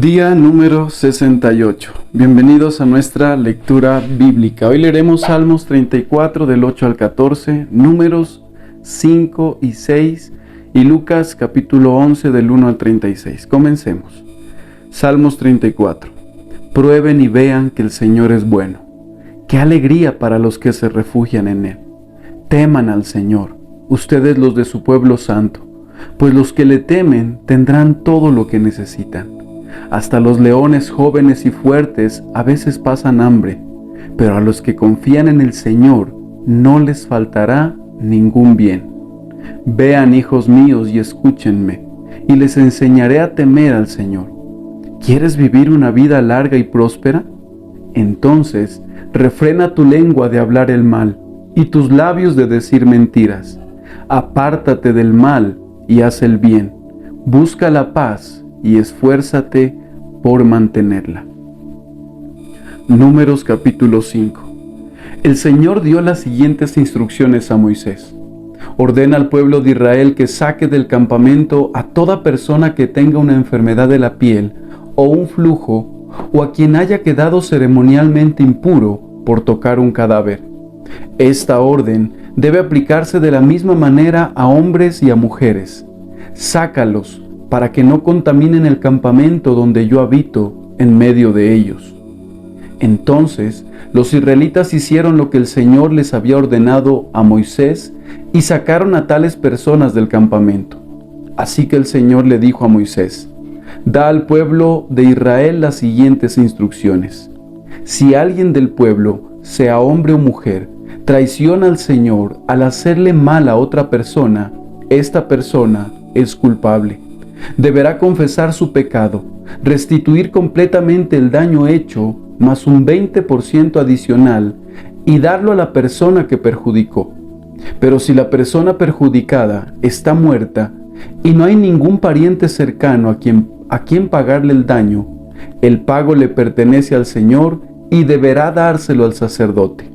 Día número 68. Bienvenidos a nuestra lectura bíblica. Hoy leeremos Salmos 34 del 8 al 14, Números 5 y 6 y Lucas capítulo 11 del 1 al 36. Comencemos. Salmos 34. Prueben y vean que el Señor es bueno. ¡Qué alegría para los que se refugian en Él! Teman al Señor, ustedes los de su pueblo santo, pues los que le temen tendrán todo lo que necesitan. Hasta los leones jóvenes y fuertes a veces pasan hambre, pero a los que confían en el Señor no les faltará ningún bien. Vean, hijos míos, y escúchenme, y les enseñaré a temer al Señor. ¿Quieres vivir una vida larga y próspera? Entonces, refrena tu lengua de hablar el mal, y tus labios de decir mentiras. Apártate del mal y haz el bien. Busca la paz y esfuérzate por mantenerla. Números capítulo 5. El Señor dio las siguientes instrucciones a Moisés. Ordena al pueblo de Israel que saque del campamento a toda persona que tenga una enfermedad de la piel o un flujo, o a quien haya quedado ceremonialmente impuro por tocar un cadáver. Esta orden debe aplicarse de la misma manera a hombres y a mujeres. Sácalos para que no contaminen el campamento donde yo habito en medio de ellos. Entonces los israelitas hicieron lo que el Señor les había ordenado a Moisés y sacaron a tales personas del campamento. Así que el Señor le dijo a Moisés: da al pueblo de Israel las siguientes instrucciones. Si alguien del pueblo, sea hombre o mujer, traiciona al Señor al hacerle mal a otra persona, esta persona es culpable. Deberá confesar su pecado, restituir completamente el daño hecho, más un 20% adicional, y darlo a la persona que perjudicó. Pero si la persona perjudicada está muerta y no hay ningún pariente cercano a quien pagarle el daño, el pago le pertenece al Señor y deberá dárselo al sacerdote.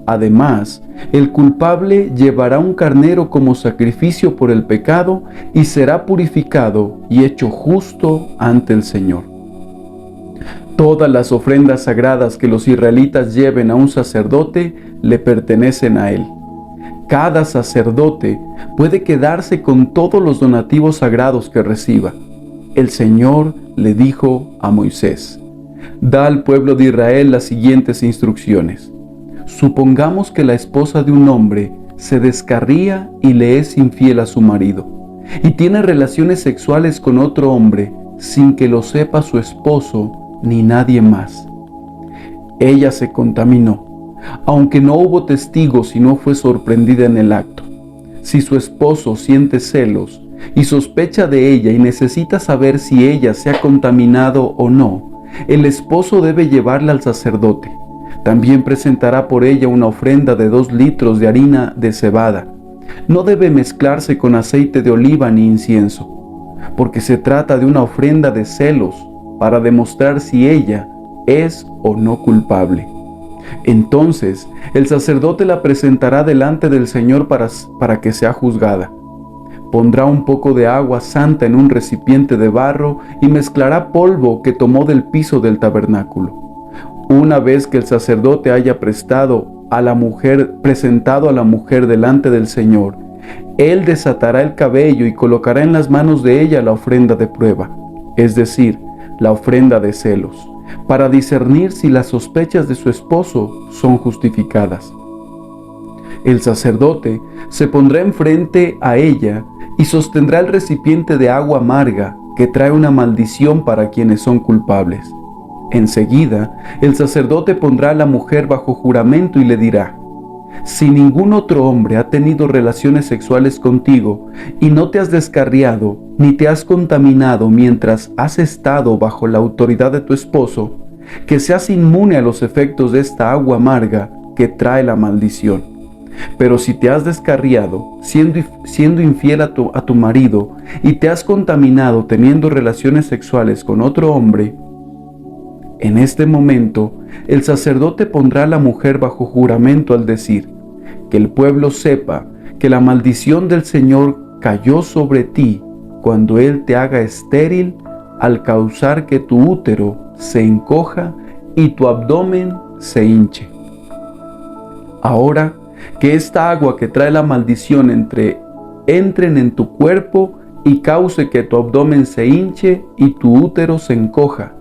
Además, el culpable llevará un carnero como sacrificio por el pecado y será purificado y hecho justo ante el Señor. Todas las ofrendas sagradas que los israelitas lleven a un sacerdote le pertenecen a él. Cada sacerdote puede quedarse con todos los donativos sagrados que reciba. El Señor le dijo a Moisés: da al pueblo de Israel las siguientes instrucciones. Supongamos que la esposa de un hombre se descarría y le es infiel a su marido, y tiene relaciones sexuales con otro hombre sin que lo sepa su esposo ni nadie más. Ella se contaminó, aunque no hubo testigos y no fue sorprendida en el acto. Si su esposo siente celos y sospecha de ella y necesita saber si ella se ha contaminado o no, el esposo debe llevarla al sacerdote. También presentará por ella una ofrenda de 2 litros de harina de cebada. No debe mezclarse con aceite de oliva ni incienso, porque se trata de una ofrenda de celos para demostrar si ella es o no culpable. Entonces el sacerdote la presentará delante del Señor para que sea juzgada. Pondrá un poco de agua santa en un recipiente de barro y mezclará polvo que tomó del piso del tabernáculo. Una vez que el sacerdote haya presentado a la mujer delante del Señor, él desatará el cabello y colocará en las manos de ella la ofrenda de prueba, es decir, la ofrenda de celos, para discernir si las sospechas de su esposo son justificadas. El sacerdote se pondrá enfrente a ella y sostendrá el recipiente de agua amarga que trae una maldición para quienes son culpables. Enseguida, el sacerdote pondrá a la mujer bajo juramento y le dirá: si ningún otro hombre ha tenido relaciones sexuales contigo y no te has descarriado ni te has contaminado mientras has estado bajo la autoridad de tu esposo, que seas inmune a los efectos de esta agua amarga que trae la maldición. Pero si te has descarriado, siendo infiel a tu marido, y te has contaminado teniendo relaciones sexuales con otro hombre, en este momento, el sacerdote pondrá a la mujer bajo juramento al decir: que el pueblo sepa que la maldición del Señor cayó sobre ti cuando Él te haga estéril al causar que tu útero se encoja y tu abdomen se hinche. Ahora que esta agua que trae la maldición entren en tu cuerpo y cause que tu abdomen se hinche y tu útero se encoja.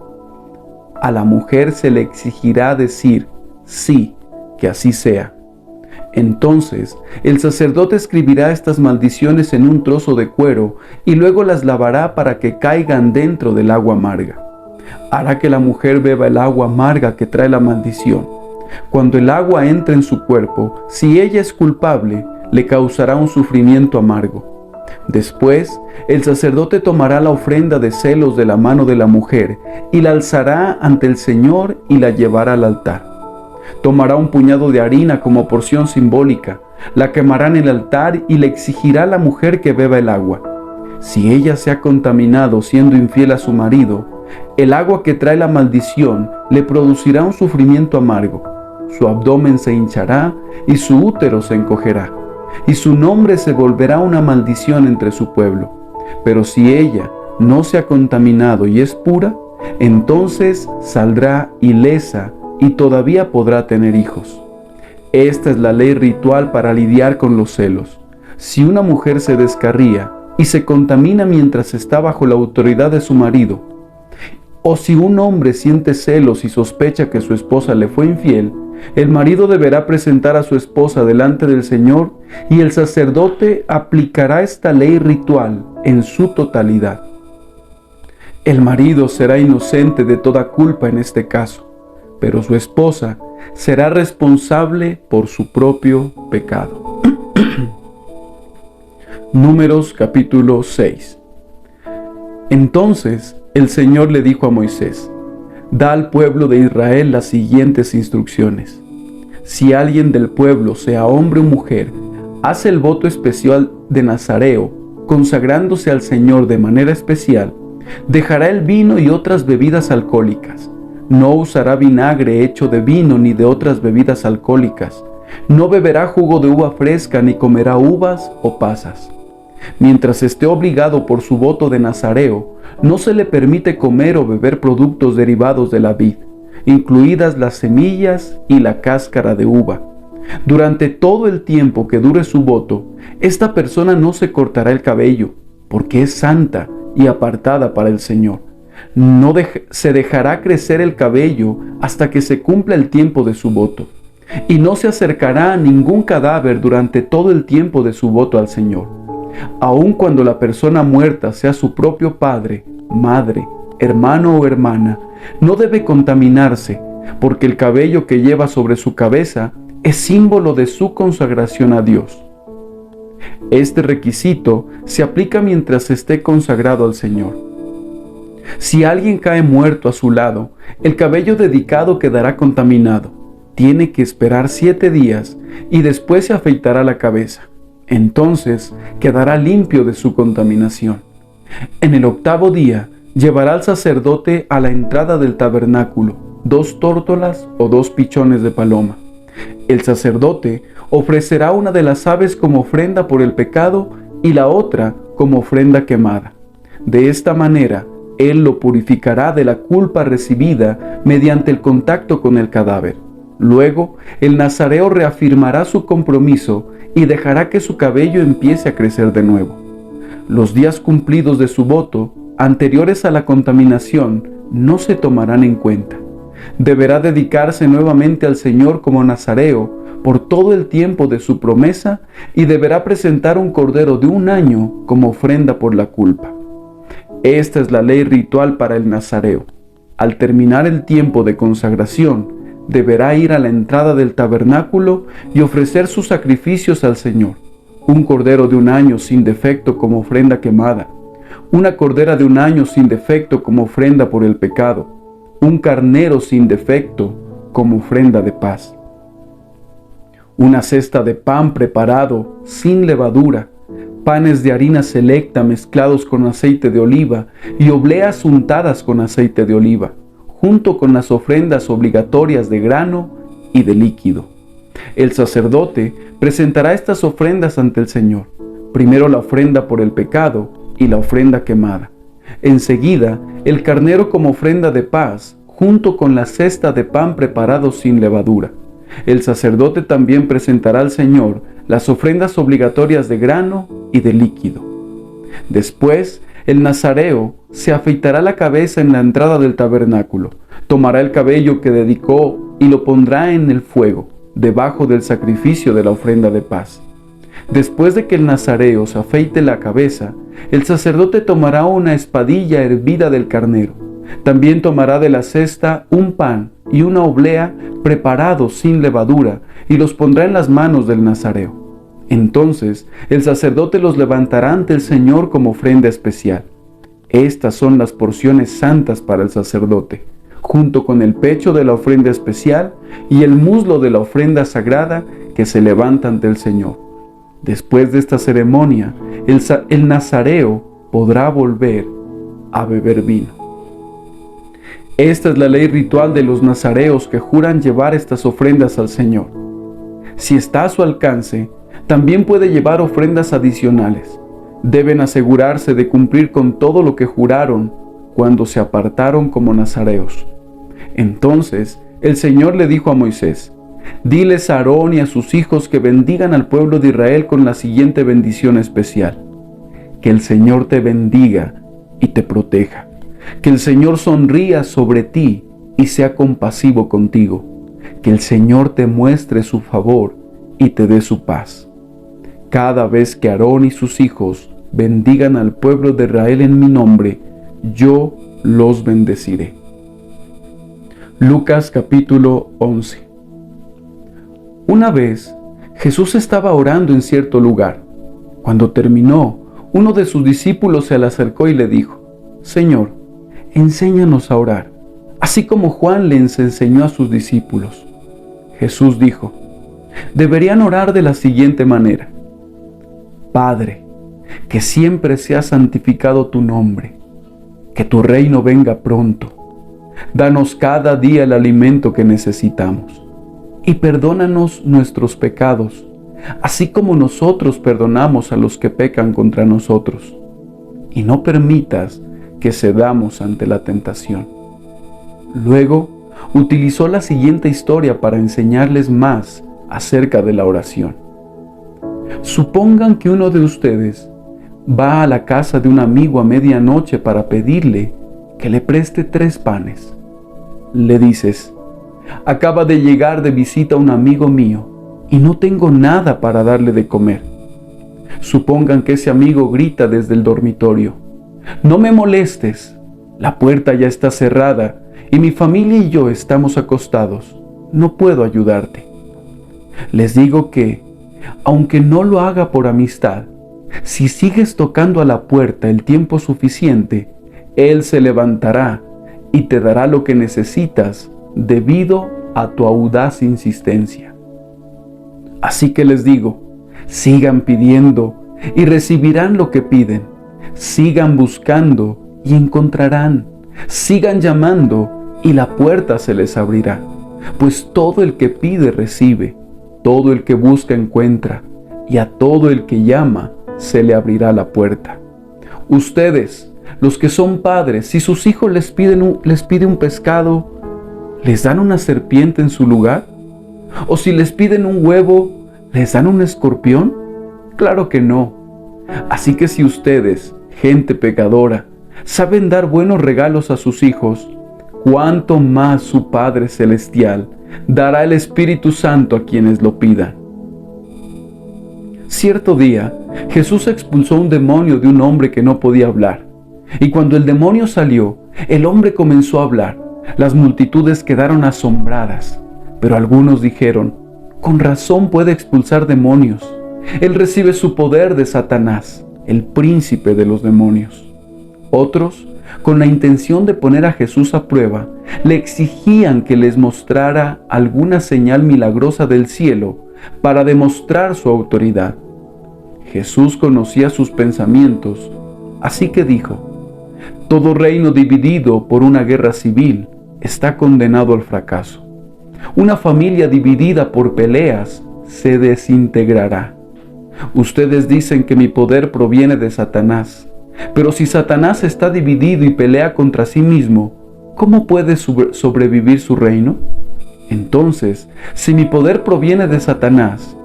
A la mujer se le exigirá decir, sí, que así sea. Entonces el sacerdote escribirá estas maldiciones en un trozo de cuero y luego las lavará para que caigan dentro del agua amarga. Hará que la mujer beba el agua amarga que trae la maldición. Cuando el agua entre en su cuerpo, si ella es culpable, le causará un sufrimiento amargo. Después, el sacerdote tomará la ofrenda de celos de la mano de la mujer y la alzará ante el Señor y la llevará al altar. Tomará un puñado de harina como porción simbólica, la quemará en el altar y le exigirá a la mujer que beba el agua. Si ella se ha contaminado siendo infiel a su marido, el agua que trae la maldición le producirá un sufrimiento amargo. Su abdomen se hinchará y su útero se encogerá, y su nombre se volverá una maldición entre su pueblo. Pero si ella no se ha contaminado y es pura, entonces saldrá ilesa y todavía podrá tener hijos. Esta es la ley ritual para lidiar con los celos. Si una mujer se descarría y se contamina mientras está bajo la autoridad de su marido, o si un hombre siente celos y sospecha que su esposa le fue infiel, el marido deberá presentar a su esposa delante del Señor y el sacerdote aplicará esta ley ritual en su totalidad. El marido será inocente de toda culpa en este caso, pero su esposa será responsable por su propio pecado. Números capítulo 6. Entonces el Señor le dijo a Moisés: da al pueblo de Israel las siguientes instrucciones. Si alguien del pueblo, sea hombre o mujer, hace el voto especial de Nazareo, consagrándose al Señor de manera especial, dejará el vino y otras bebidas alcohólicas. No usará vinagre hecho de vino ni de otras bebidas alcohólicas. No beberá jugo de uva fresca ni comerá uvas o pasas. Mientras esté obligado por su voto de Nazareo, no se le permite comer o beber productos derivados de la vid, incluidas las semillas y la cáscara de uva. Durante todo el tiempo que dure su voto, esta persona no se cortará el cabello, porque es santa y apartada para el Señor. No se dejará crecer el cabello hasta que se cumpla el tiempo de su voto, y no se acercará a ningún cadáver durante todo el tiempo de su voto al Señor. Aun cuando la persona muerta sea su propio padre, madre, hermano o hermana, no debe contaminarse, porque el cabello que lleva sobre su cabeza es símbolo de su consagración a Dios. Este requisito se aplica mientras esté consagrado al Señor. Si alguien cae muerto a su lado, el cabello dedicado quedará contaminado. Tiene que esperar 7 días y después se afeitará la cabeza. Entonces quedará limpio de su contaminación. En el 8º día llevará al sacerdote a la entrada del tabernáculo 2 tórtolas o 2 pichones de paloma. El sacerdote ofrecerá una de las aves como ofrenda por el pecado y la otra como ofrenda quemada. De esta manera, él lo purificará de la culpa recibida mediante el contacto con el cadáver. Luego, el nazareo reafirmará su compromiso y dejará que su cabello empiece a crecer de nuevo. Los días cumplidos de su voto, anteriores a la contaminación, no se tomarán en cuenta. Deberá dedicarse nuevamente al Señor como nazareo por todo el tiempo de su promesa y deberá presentar un cordero de 1 año como ofrenda por la culpa. Esta es la ley ritual para el nazareo. Al terminar el tiempo de consagración, deberá ir a la entrada del tabernáculo y ofrecer sus sacrificios al Señor: un cordero de 1 año sin defecto como ofrenda quemada, una cordera de 1 año sin defecto como ofrenda por el pecado, un carnero sin defecto como ofrenda de paz, una cesta de pan preparado sin levadura, panes de harina selecta mezclados con aceite de oliva y obleas untadas con aceite de oliva, junto con las ofrendas obligatorias de grano y de líquido. El sacerdote presentará estas ofrendas ante el Señor: primero la ofrenda por el pecado y la ofrenda quemada, Enseguida, el carnero como ofrenda de paz, junto con la cesta de pan preparado sin levadura. El sacerdote también presentará al Señor las ofrendas obligatorias de grano y de líquido. Después, el nazareo se afeitará la cabeza en la entrada del tabernáculo, tomará el cabello que dedicó y lo pondrá en el fuego, debajo del sacrificio de la ofrenda de paz. Después de que el nazareo se afeite la cabeza, el sacerdote tomará una espadilla hervida del carnero. También tomará de la cesta un pan y una oblea preparados sin levadura y los pondrá en las manos del nazareo. Entonces el sacerdote los levantará ante el Señor como ofrenda especial. Estas son las porciones santas para el sacerdote, junto con el pecho de la ofrenda especial y el muslo de la ofrenda sagrada que se levanta ante el Señor. Después de esta ceremonia, el nazareo podrá volver a beber vino. Esta es la ley ritual de los nazareos que juran llevar estas ofrendas al Señor. Si está a su alcance, también puede llevar ofrendas adicionales. Deben asegurarse de cumplir con todo lo que juraron cuando se apartaron como nazareos. Entonces el Señor le dijo a Moisés: diles a Aarón y a sus hijos que bendigan al pueblo de Israel con la siguiente bendición especial. Que el Señor te bendiga y te proteja. Que el Señor sonría sobre ti y sea compasivo contigo. Que el Señor te muestre su favor y te dé su paz. Cada vez que Aarón y sus hijos bendigan al pueblo de Israel en mi nombre, yo los bendeciré. Lucas capítulo 11. Una vez, Jesús estaba orando en cierto lugar. Cuando terminó, uno de sus discípulos se le acercó y le dijo: Señor, enséñanos a orar, así como Juan les enseñó a sus discípulos. Jesús dijo: deberían orar de la siguiente manera: Padre, que siempre sea santificado tu nombre, que tu reino venga pronto. Danos cada día el alimento que necesitamos. Y perdónanos nuestros pecados, así como nosotros perdonamos a los que pecan contra nosotros. Y no permitas que cedamos ante la tentación. Luego, utilizó la siguiente historia para enseñarles más acerca de la oración. Supongan que uno de ustedes va a la casa de un amigo a medianoche para pedirle que le preste 3 panes. Le dices: acaba de llegar de visita un amigo mío y no tengo nada para darle de comer. Supongan que ese amigo grita desde el dormitorio: no me molestes, la puerta ya está cerrada y mi familia y yo estamos acostados, no puedo ayudarte. Les digo que, aunque no lo haga por amistad, si sigues tocando a la puerta el tiempo suficiente, Él se levantará y te dará lo que necesitas debido a tu audaz insistencia. Así que les digo, sigan pidiendo y recibirán lo que piden. Sigan buscando y encontrarán. Sigan llamando y la puerta se les abrirá. Pues todo el que pide recibe, todo el que busca encuentra, y a todo el que llama se le abrirá la puerta. Ustedes, los que son padres, si sus hijos les piden un pescado, ¿les dan una serpiente en su lugar? ¿O si les piden un huevo, les dan un escorpión? Claro que no. Así que si ustedes, gente pecadora, saben dar buenos regalos a sus hijos, ¿cuánto más su Padre Celestial dará el Espíritu Santo a quienes lo pidan? Cierto día, Jesús expulsó un demonio de un hombre que no podía hablar. Y cuando el demonio salió, el hombre comenzó a hablar. Las multitudes quedaron asombradas, pero algunos dijeron: con razón puede expulsar demonios. Él recibe su poder de Satanás, el príncipe de los demonios. Otros, con la intención de poner a Jesús a prueba, le exigían que les mostrara alguna señal milagrosa del cielo para demostrar su autoridad. Jesús conocía sus pensamientos, así que dijo: todo reino dividido por una guerra civil está condenado al fracaso. Una familia dividida por peleas se desintegrará. Ustedes dicen que mi poder proviene de Satanás. Pero si Satanás está dividido y pelea contra sí mismo, ¿cómo puede sobrevivir su reino? Entonces, si mi poder proviene de Satanás,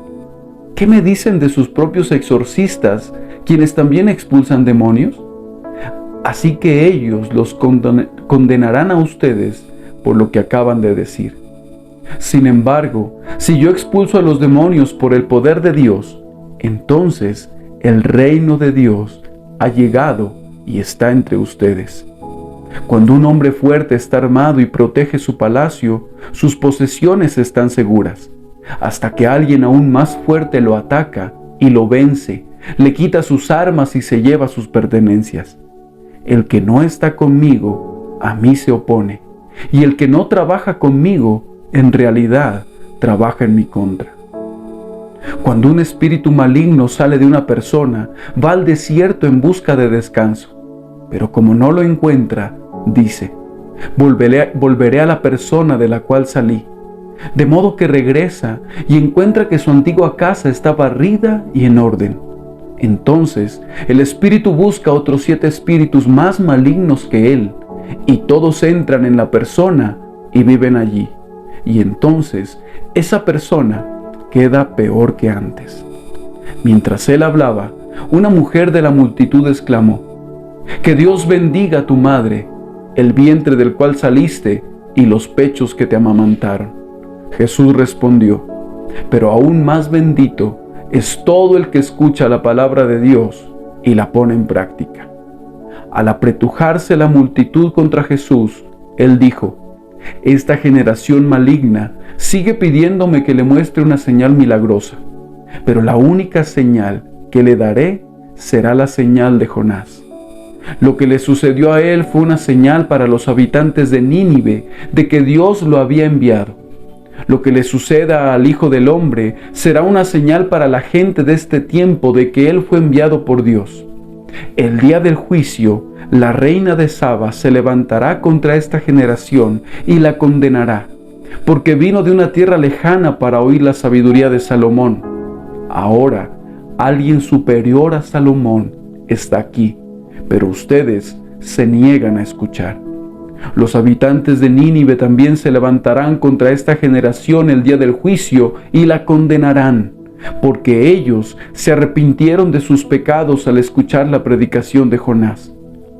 ¿qué me dicen de sus propios exorcistas, quienes también expulsan demonios? Así que ellos los condenarán a ustedes por lo que acaban de decir. Sin embargo, si yo expulso a los demonios por el poder de Dios, entonces el reino de Dios ha llegado y está entre ustedes. Cuando un hombre fuerte está armado y protege su palacio, sus posesiones están seguras, hasta que alguien aún más fuerte lo ataca y lo vence, le quita sus armas y se lleva sus pertenencias. El que no está conmigo, a mí se opone, y el que no trabaja conmigo, en realidad trabaja en mi contra. Cuando un espíritu maligno sale de una persona, va al desierto en busca de descanso, pero como no lo encuentra, dice: volveré a la persona de la cual salí. De modo que regresa y encuentra que su antigua casa está barrida y en orden. Entonces el espíritu busca otros 7 espíritus más malignos que él, y todos entran en la persona y viven allí. Y entonces esa persona queda peor que antes. Mientras él hablaba, una mujer de la multitud exclamó: «Que Dios bendiga a tu madre, el vientre del cual saliste y los pechos que te amamantaron». Jesús respondió: «Pero aún más bendito es todo el que escucha la palabra de Dios y la pone en práctica». Al apretujarse la multitud contra Jesús, él dijo: «Esta generación maligna sigue pidiéndome que le muestre una señal milagrosa, pero la única señal que le daré será la señal de Jonás». Lo que le sucedió a él fue una señal para los habitantes de Nínive de que Dios lo había enviado. Lo que le suceda al Hijo del Hombre será una señal para la gente de este tiempo de que él fue enviado por Dios. El día del juicio, la reina de Saba se levantará contra esta generación y la condenará, porque vino de una tierra lejana para oír la sabiduría de Salomón. Ahora, alguien superior a Salomón está aquí, pero ustedes se niegan a escuchar. Los habitantes de Nínive también se levantarán contra esta generación el día del juicio y la condenarán, porque ellos se arrepintieron de sus pecados al escuchar la predicación de Jonás.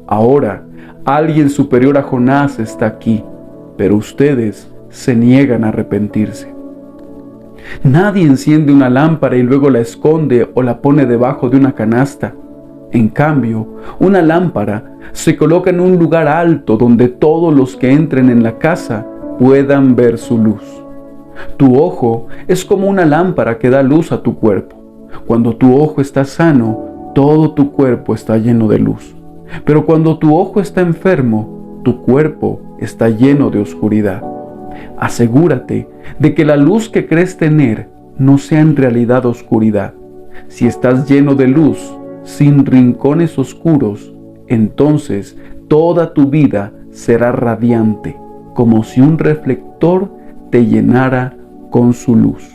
Ahora, alguien superior a Jonás está aquí, pero ustedes se niegan a arrepentirse. Nadie enciende una lámpara y luego la esconde o la pone debajo de una canasta. En cambio, una lámpara se coloca en un lugar alto donde todos los que entren en la casa puedan ver su luz. Tu ojo es como una lámpara que da luz a tu cuerpo. Cuando tu ojo está sano, todo tu cuerpo está lleno de luz. Pero cuando tu ojo está enfermo, tu cuerpo está lleno de oscuridad. Asegúrate de que la luz que crees tener no sea en realidad oscuridad. Si estás lleno de luz, sin rincones oscuros, entonces toda tu vida será radiante, como si un reflector te llenara con su luz.